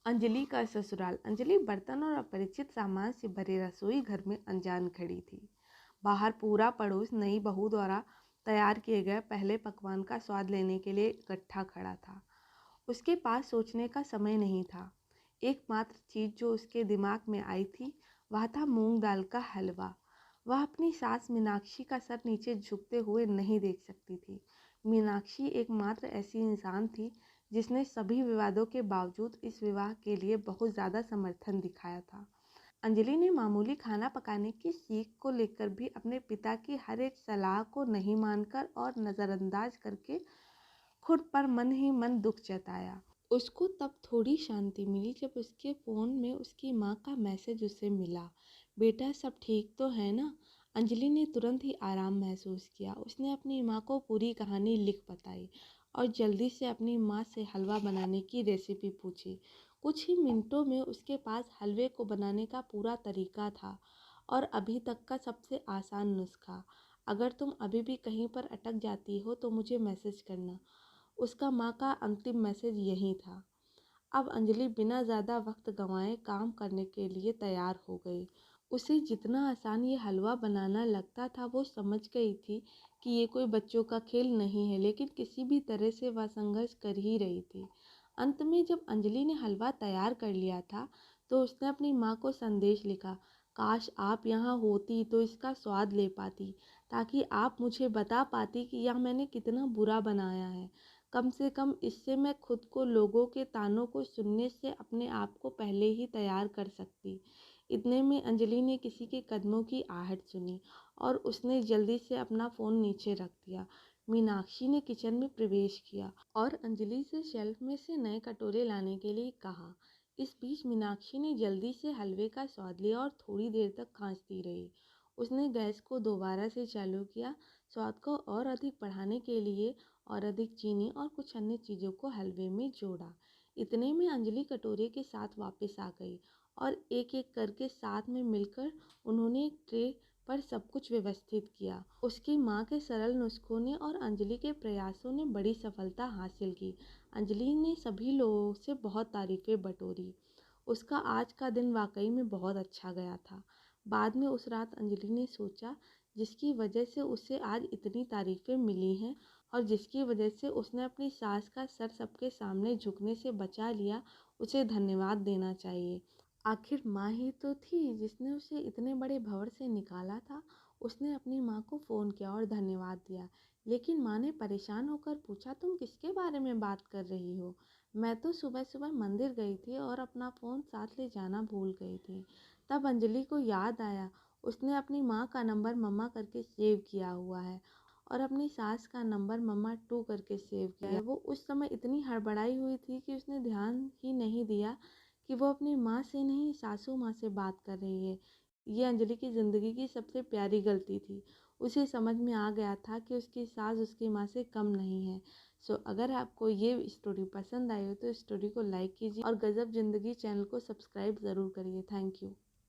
अंजलि का ससुराल। अंजलि बर्तन और अपरिचित सामान से भरे रसोई घर में अनजान खड़ी थी। बाहर पूरा पड़ोस नई बहू द्वारा तैयार किए गए पहले पकवान का स्वाद लेने के लिए इकट्ठा खड़ा था। उसके पास सोचने का समय नहीं था। एकमात्र चीज़ जो उसके दिमाग में आई थी वह था मूंग दाल का हलवा। वह अपनी सास मीनाक्षी का सर नीचे झुकते हुए नहीं देख सकती थी। मीनाक्षी एकमात्र ऐसी इंसान थी जिसने सभी विवादों के बावजूद इस विवाह के लिए बहुत ज़्यादा समर्थन दिखाया था। अंजलि ने मामूली खाना पकाने की सीख को लेकर भी अपने पिता की हर एक सलाह को नहीं मानकर और नज़रअंदाज करके खुद पर मन ही मन दुख जताया। उसको तब थोड़ी शांति मिली जब उसके फ़ोन में उसकी माँ का मैसेज उसे मिला, बेटा सब ठीक तो है ना। अंजलि ने तुरंत ही आराम महसूस किया। उसने अपनी माँ को पूरी कहानी लिख बताई और जल्दी से अपनी माँ से हलवा बनाने की रेसिपी पूछी। कुछ ही मिनटों में उसके पास हलवे को बनाने का पूरा तरीका था और अभी तक का सबसे आसान नुस्खा। अगर तुम अभी भी कहीं पर अटक जाती हो तो मुझे मैसेज करना। उसका माँ का अंतिम मैसेज यही था। अब अंजलि बिना ज़्यादा वक्त गंवाए काम करने के लिए तैयार हो गई। उसे जितना आसान ये हलवा बनाना लगता था वो समझ गई थी कि ये कोई बच्चों का खेल नहीं है, लेकिन किसी भी तरह से वह संघर्ष कर ही रही थी। अंत में जब अंजलि ने हलवा तैयार कर लिया था तो उसने अपनी माँ को संदेश लिखा, काश आप यहाँ होती तो इसका स्वाद ले पाती, ताकि आप मुझे बता पाती कि यह मैंने कितना बुरा बनाया है। कम से कम इससे मैं खुद को लोगों के तानों को सुनने से अपने आप को पहले ही तैयार कर सकती। इतने में अंजलि ने किसी के कदमों की आहट सुनी और उसने जल्दी से अपना फ़ोन नीचे रख दिया। मीनाक्षी ने किचन में प्रवेश किया और अंजलि से शेल्फ में से नए कटोरे लाने के लिए कहा। इस बीच मीनाक्षी ने जल्दी से हलवे का स्वाद लिया और थोड़ी देर तक खांसती रही। उसने गैस को दोबारा से चालू किया, स्वाद को और अधिक बढ़ाने के लिए और अधिक चीनी और कुछ अन्य चीज़ों को हलवे में जोड़ा। इतने में अंजलि कटोरे के साथ वापस आ गई और एक एक करके साथ में मिलकर उन्होंने एक ट्रे पर सब कुछ व्यवस्थित किया। उसकी माँ के सरल नुस्खों ने और अंजलि के प्रयासों ने बड़ी सफलता हासिल की। अंजलि ने सभी लोगों से बहुत तारीफ़ें बटोरी। उसका आज का दिन वाकई में बहुत अच्छा गया था। बाद में उस रात अंजलि ने सोचा, जिसकी वजह से उसे आज इतनी तारीफ़ें मिली हैं और जिसकी वजह से उसने अपनी सास का सर सबके सामने झुकने से बचा लिया, उसे धन्यवाद देना चाहिए। आखिर माँ ही तो थी जिसने उसे इतने बड़े भंवर से निकाला था। उसने अपनी माँ को फ़ोन किया और धन्यवाद दिया, लेकिन माँ ने परेशान होकर पूछा, तुम किसके बारे में बात कर रही हो? मैं तो सुबह सुबह मंदिर गई थी और अपना फ़ोन साथ ले जाना भूल गई थी। तब अंजलि को याद आया, उसने अपनी माँ का नंबर मम्मा करके सेव किया हुआ है और अपनी सास का नंबर मम्मा 2 करके सेव किया है। वो उस समय इतनी हड़बड़ाई हुई थी कि उसने ध्यान ही नहीं दिया कि वो अपनी माँ से नहीं सासू माँ से बात कर रही है। ये अंजलि की ज़िंदगी की सबसे प्यारी गलती थी। उसे समझ में आ गया था कि उसकी सास उसकी माँ से कम नहीं है। अगर आपको ये स्टोरी पसंद आई हो तो स्टोरी को लाइक कीजिए और गज़ब ज़िंदगी चैनल को सब्सक्राइब ज़रूर करिए। Thank you.